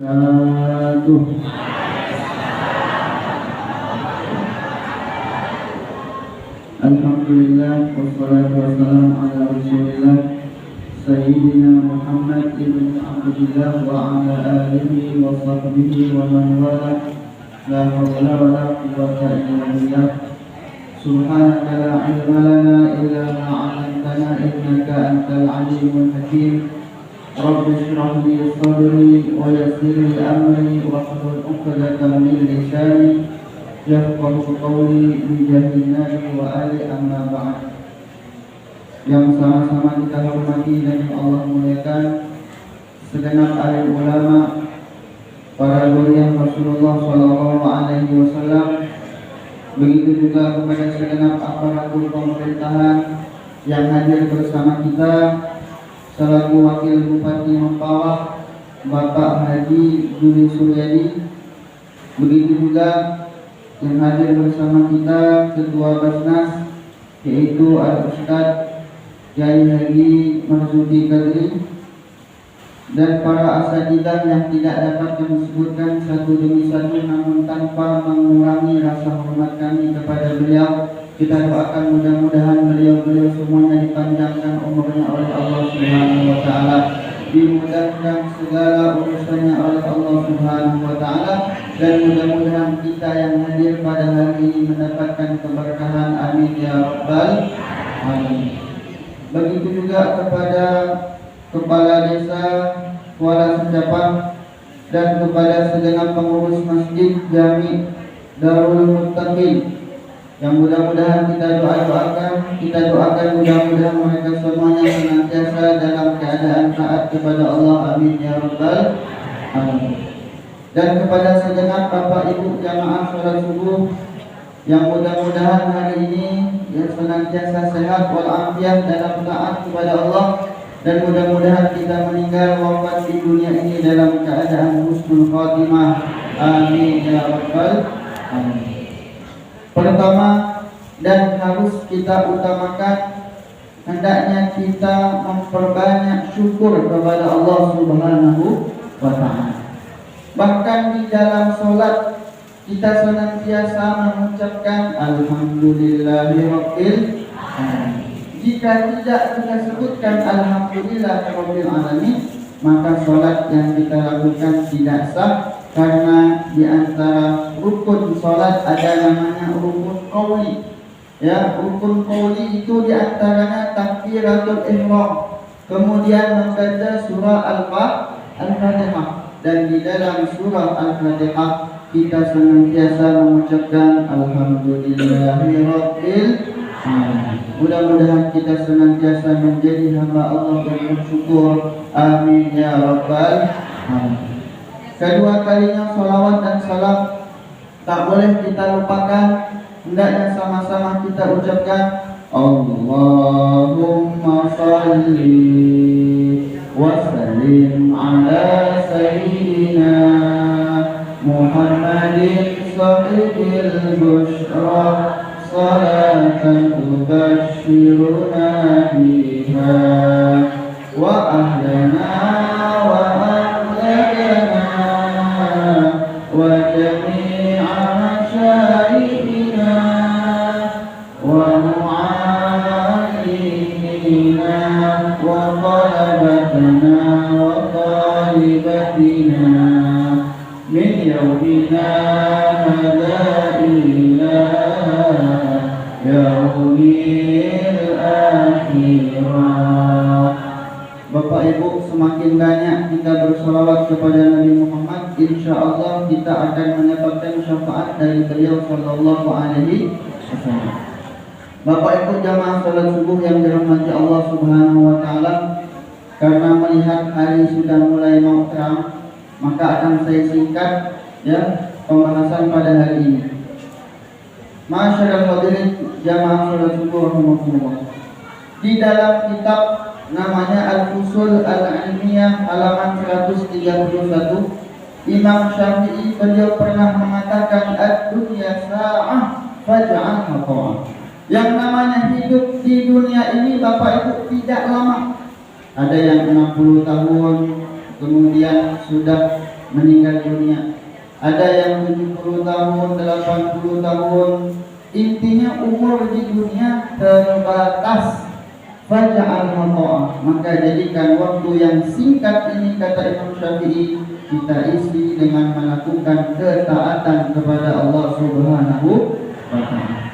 Aduh. Alhamdulillah wassalatu wassalamu ala Rasulillah Sayyidina Muhammad ibn Abdullah wa ala alihi wa sahbihi wa man wala. La hawla wa la quwwata illa billah. Subhanaka la ilma lana illa ma 'allamtana innaka antal alimul hakim. Rabbi shrah li sadri wa yassir li amri wahlul 'uqdatam min lisani yafqahu qawli bi jahri nabi wa ali amma ba'd. Yang sama-sama kita hormati dan Allah muliakan segenap alim ulama, para dzurriyyah Rasulullah sallallahu alaihi wasallam, begitu juga kepada segenap aparatur pemerintahan yang hadir bersama kita selaku Wakil Bupati Mempawah Bapak Haji Juli Suryadi, begitu juga yang hadir bersama kita Ketua Basnas yaitu Al-Ustaz Kiai Haji Marzuki Kadri, dan para asatidzah yang tidak dapat kami sebutkan satu demi satu, namun tanpa mengurangi rasa hormat kami kepada beliau. Kita doakan mudah-mudahan beliau semuanya dipanjangkan umurnya oleh Allah Subhanahu wa taala, dimudahkan segala urusannya oleh Allah Subhanahu wa taala, dan mudah-mudahan kita yang hadir pada hari ini mendapatkan keberkahan. Amin ya rabbal alamin. Begitu juga kepada kepala desa Kuala Secapan dan kepada segenap pengurus masjid Jami Darul Muttaqin, yang mudah-mudahan kita doakan mudah-mudahan mereka semuanya senantiasa dalam keadaan taat kepada Allah. Amin ya rabbal alamin. Dan kepada segenap Bapak Ibu jamaah sholat subuh yang mudah-mudahan hari ini yang senantiasa sehat walafiat dalam taat kepada Allah, dan mudah-mudahan kita meninggal wafat di dunia ini dalam keadaan husnul khatimah. Amin ya rabbal alamin. Pertama dan harus kita utamakan, hendaknya kita memperbanyak syukur kepada Allah Subhanahu wa taala. Bahkan di dalam sholat kita senantiasa mengucapkan Alhamdulillahirabbil alamin. Jika tidak kita sebutkan Alhamdulillahirabbil alamin, maka sholat yang kita lakukan tidak sah, karena di antara rukun sholat ada namanya rukun qauli. Ya, rukun qauli itu di antaranya takbiratul ihram, kemudian membaca surah Al-Fatihah, dan di dalam surah Al-Fatihah kita senantiasa mengucapkan Alhamdulillahirabbil alamin. Mudah-mudahan kita senantiasa menjadi hamba Allah yang bersyukur. Amin ya rabbal alamin. Kedua kalinya salawat dan salam tak boleh kita lupakan, hendaknya sama-sama kita ucapkan Allahumma salli wa sallim ala sayyidina Muhammadin sahibil bushra salatan tubashiruna biha wa ahlana wa ahlakana wa jami'a masyayikhina wa mu'allimina wa talabatana wa talibatina min yawmina hadha ila yaumil akhirah. Bapak Ibu, semakin banyak kita bersolawat kepada Nabi Muhammad, insya Allah kita akan mendapatkan syafaat dari beliau sallallahu alaihi wasallam. Bapak Ibu jamaah salat subuh yang dirahmati Allah Subhanahu wa taala, karena melihat hari sudah mulai mau terang, maka akan saya singkat ya pembahasan pada hari ini. Masyaallah hadirin jamaah salat subuh rahimakumullah. Di dalam kitab namanya Al-Fusul Al-Ilmiyah halaman 131, Imam Syafi'i beliau pernah mengatakan ad-dunya sa'ah faj'alha ta'ah. Yang namanya hidup di dunia ini Bapak Ibu tidak lama. Ada yang 60 tahun, kemudian sudah meninggal dunia. Ada yang 70 tahun, 80 tahun. Intinya umur di dunia terbatas. Faja'al mato'ah, maka jadikan waktu yang singkat ini, kata Imam Syafi'i, kita isi dengan melakukan ketaatan kepada Allah Subhanahu wa ta'ala.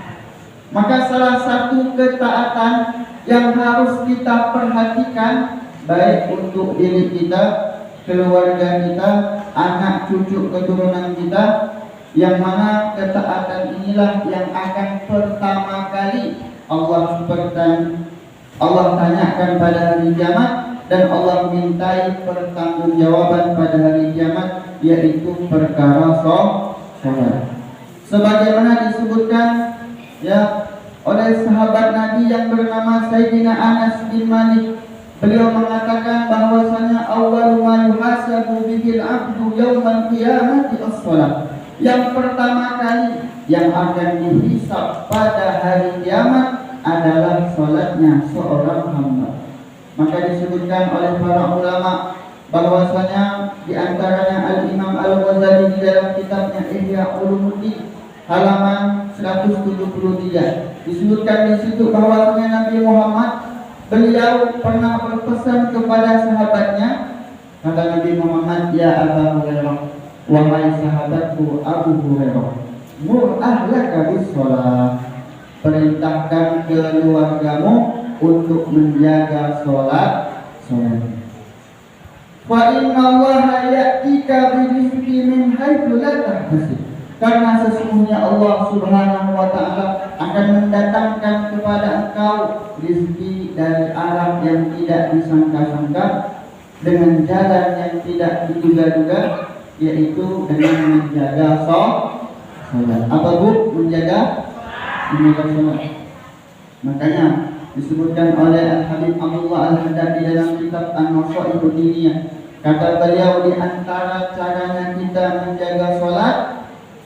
Maka salah satu ketaatan yang harus kita perhatikan, baik untuk diri kita, keluarga kita, anak cucu keturunan kita, yang mana ketaatan inilah yang akan pertama kali Allah tanyakan pada hari kiamat, dan Allah mintai pertanggungjawaban pada hari kiamat, yaitu perkara salat. Sebagaimana disebutkan oleh sahabat Nabi yang bernama Sayyidina Anas bin Malik, beliau mengatakan bahwasanya awwalu ma yuhasabu bihil abdu yaumal qiyamati as-shalah. Yang pertama kali yang akan dihisab pada hari kiamat adalah salatnya seorang hamba. Maka disebutkan oleh para ulama bahwasanya di antaranya Al-Imam Al-Ghazali di dalam kitabnya Ihya Ulumuddin halaman 173 disebutkan di situ bahwasanya Nabi Muhammad, beliau pernah berpesan kepada sahabatnya, kata Nabi Muhammad, ya Abu Hurairah, wahai sahabatku Abu Hurairah, mur ahlaka bis shalah, perintahkan keluargamu untuk menjaga sholat. Fa inna Allaha ya'tika birizqi min haitsu la tahtasib, karena sesungguhnya Allah Subhanahu wa ta'ala akan mendatangkan kepada engkau rezeki dari arah yang tidak disangka-sangka, dengan jalan yang tidak diduga-duga, yaitu dengan menjaga sholat. Apa bu? Menjaga sholat. Makanya disebutkan oleh Al-Habib Abdullah Al-Haddad di dalam kitab An-Nasaihud Diniyah, kata beliau, di antara caranya kita menjaga sholat,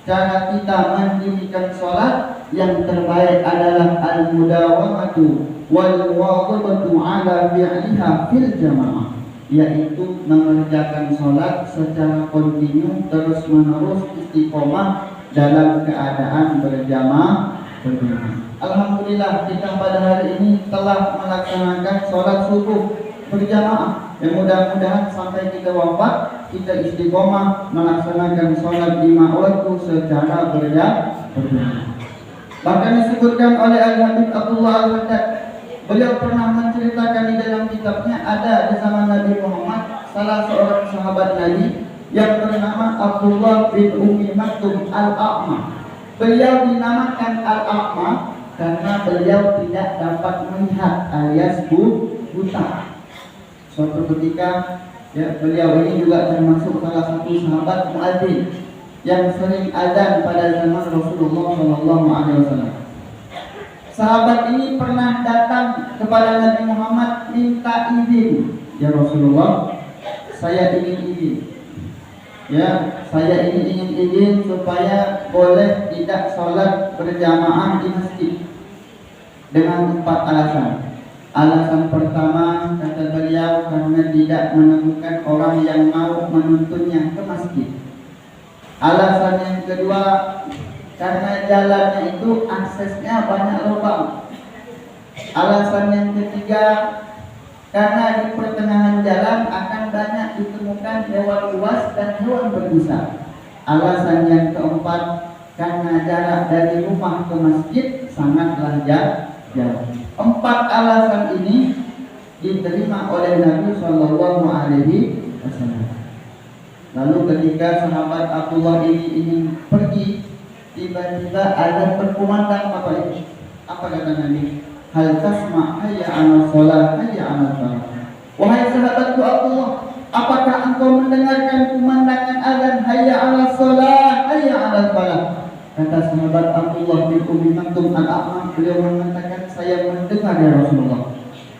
cara kita mendirikan sholat, yang terbaik adalah al-mudawamatu wal wadhabatu ala fi'liha fil jamaah, yaitu mengerjakan sholat secara kontinu, terus menerus, istiqomah dalam keadaan berjamaah. Alhamdulillah kita pada hari ini telah melaksanakan sholat subuh berjamaah. Dan mudah-mudahan sampai kita wafat, kita istiqomah melaksanakan sholat 5 waktu secara berjamaah. Bahkan disebutkan oleh Al-Habib Abdullah Al-Haddad, beliau pernah menceritakan di dalam kitabnya, ada di zaman Nabi Muhammad salah seorang sahabat Nabi yang bernama Abdullah bin Ummi Maktum Al-A'ma. Beliau dinamakan Al-A'ma karena beliau tidak dapat melihat, alias buta. Suatu ketika beliau ini juga termasuk salah satu sahabat muadzin yang sering azan pada zaman Rasulullah SAW. Sahabat ini pernah datang kepada Nabi Muhammad minta izin, ya Rasulullah, saya ingin izin. Saya ini ingin izin supaya boleh tidak sholat berjamaah di masjid, dengan 4 alasan. Alasan pertama, kata beliau, karena tidak menemukan orang yang mau menuntunnya ke masjid. Alasan yang kedua, karena jalannya itu aksesnya banyak lubang. Alasan yang ketiga, karena di pertengahan jalan akan banyak ditemukan hewan buas dan hewan berbisa. Alasan yang keempat, karena jarak dari rumah ke masjid sangatlah jauh. 4 alasan ini diterima oleh Nabi Shallallahu Alaihi Wasallam. Lalu ketika sahabat Abdullah ini ingin pergi, tiba-tiba ada berkumandang apa itu? Apa kata Nabi? Hal tasma' hayya 'alal shalah hayya 'alal falah. Wahai sahabatku Abdullah, apakah engkau mendengarkan kumandangan azan hayya 'alal shalah hayya 'alal falah? Kata sahabat Abdullah bin Ummi Maktum Al-A'ma, beliau mengatakan, saya mendengar ya Rasulullah.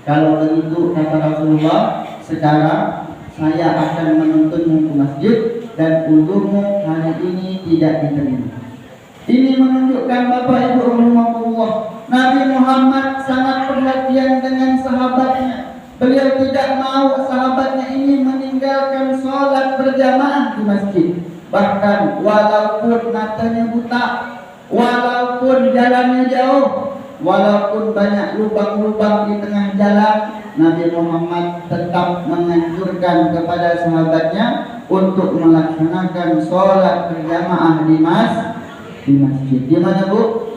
Kalau begitu, kata Rasulullah, sekarang saya akan menuntunmu ke masjid dan uzurmu hari ini tidak diterima. Ini menunjukkan Bapak Ibu rahimahullah, Nabi Muhammad sangat perhatian dengan sahabatnya. Beliau tidak mau sahabatnya ini meninggalkan sholat berjamaah di masjid. Bahkan walaupun matanya buta, walaupun jalannya jauh, walaupun banyak lubang-lubang di tengah jalan, Nabi Muhammad tetap menganjurkan kepada sahabatnya untuk melaksanakan sholat berjamaah di masjid. Di mana, Bu?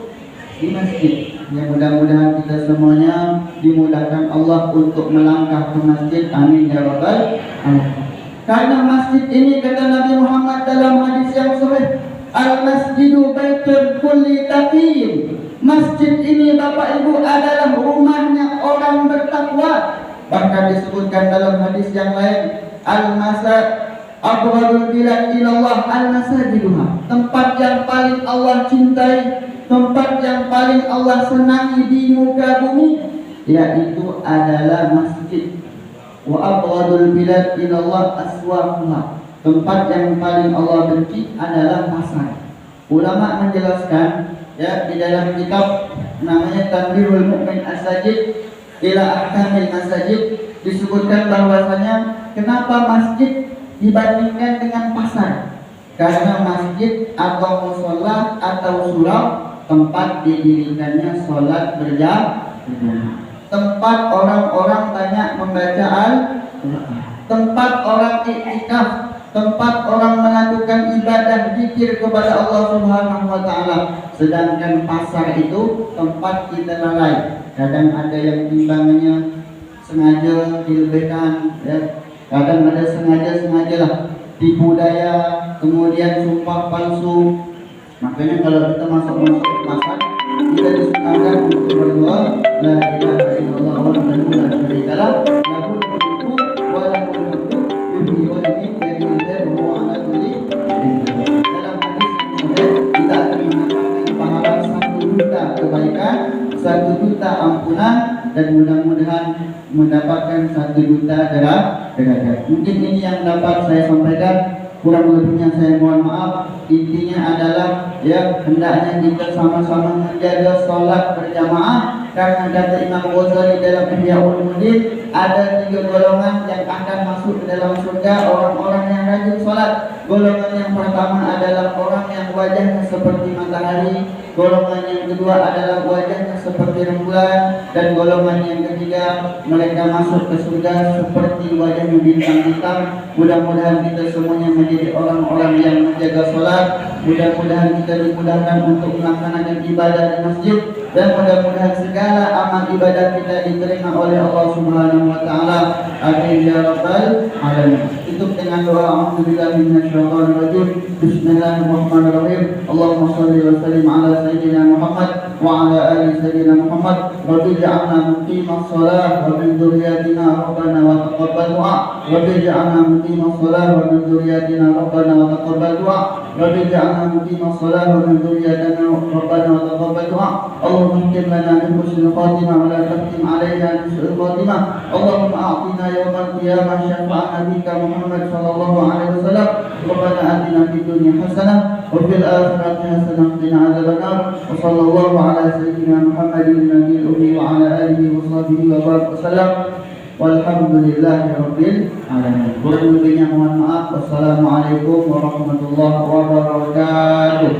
Di masjid. Ya, mudah-mudahan kita semuanya dimudahkan Allah untuk melangkah ke masjid. Amin ya rabbal alamin. Karena masjid ini kata Nabi Muhammad dalam hadis yang sahih, al-masjidu baitun kulli taqiyyin. Masjid ini Bapak Ibu adalah rumahnya orang bertakwa. Bahkan disebutkan dalam hadis yang lain, al-masad abghadul bilad ilallah al-masajiduha. Tempat yang paling Allah cintai, tempat yang paling Allah senangi di muka bumi, yaitu adalah masjid. Wa abghadul bilad ilallah aswaquha. Tempat yang paling Allah benci adalah pasar. Ulama menjelaskan, ya, di dalam kitab namanya Tanbihul Mu'min As-Sajid ila Ahkamil Masajid, disebutkan bahwasanya kenapa masjid dibandingkan dengan pasar. Karena masjid atau musola atau surau tempat didirikannya sholat berjamaah, tempat orang-orang banyak membaca Al-Quran, tempat orang iktikaf, tempat orang melakukan ibadah zikir kepada Allah Subhanahu wa taala. Sedangkan pasar itu tempat kita lalai. Kadang ada yang timbangannya sengaja dilebihkan, ya. Kadang ada sengaja-sengajalah tipu daya, kemudian sumpah palsu. Makanya kalau kita masuk pasar, kita disunahkan untuk berdoa la ilaha illallah wahdahu la syarika lah, lahul mulku wa lahul hamdu yuhyi wa yumiitu biyadihi wa huwa ala kulli syai'in qadir. Dalam hadis yang kita akan mendapatkan pahala 1 juta kebaikan, 1 juta ampunan, dan mudah-mudahan mendapatkan 1 juta derajat. Mungkin ini yang dapat saya sampaikan. Kurang lebihnya saya mohon maaf. Intinya adalah, ya, hendaknya kita sama-sama menjaga sholat berjamaah. Karena kata Imam Ghazali dalam Ihya Ulumuddin, ada 3 golongan yang akan masuk ke dalam surga, orang-orang yang rajin sholat. Golongan yang pertama adalah orang yang wajahnya seperti matahari, golongan yang kedua adalah wajahnya seperti rembulan, dan golongan yang ketiga mereka masuk ke surga seperti wajahnya bintang-bintang. Mudah-mudahan kita semuanya menjadi orang-orang yang menjaga sholat. Mudah-mudahan kita dimudahkan untuk melaksanakan ibadah di masjid, dan mudah-mudahan segala amal ibadah kita diterima oleh Allah Subhanahu wa taala. Amin ya rabbal alamin. Tutup dengan doa a'udzubillahi minasyaitonirrajim. Bismillahirrahmanirrahim. Allahumma shalli wa sallim ala sayyidina Muhammad wa ala ali sayyidina Muhammad. Rabbi ij'alna muqimas shalah wa min dzurriyyatina rabbana wa taqabbal du'a. Rabbi ij'alna muqimas shalah wa min dzurriyyatina rabbana wa taqabbal du'a. Rabbi ij'alna muqimas shalah wa min dzurriyyatina rabbana wa taqabbal du'a. Allahumma ihtim lana min husnil khatimah wa la tahtim alaina min su'il khatimah. Allahumma a'tina yawmal qiyamah syafa'an nabiyika Muhammad sallallahu alaihi wasallam. Rabbana atina fid dunya hasanah wa fil akhirati hasanah wa qina adzabannar. Wa sallallahu ala sayyidina Muhammadin nabiyil ummi wa ala alihi wa sahbihi wa baraka wasallam. Walhamdulillahi rabbil alamin. Kurang lebihnya mohon maaf. Wassalamualaikum warahmatullahi wabarakatuh.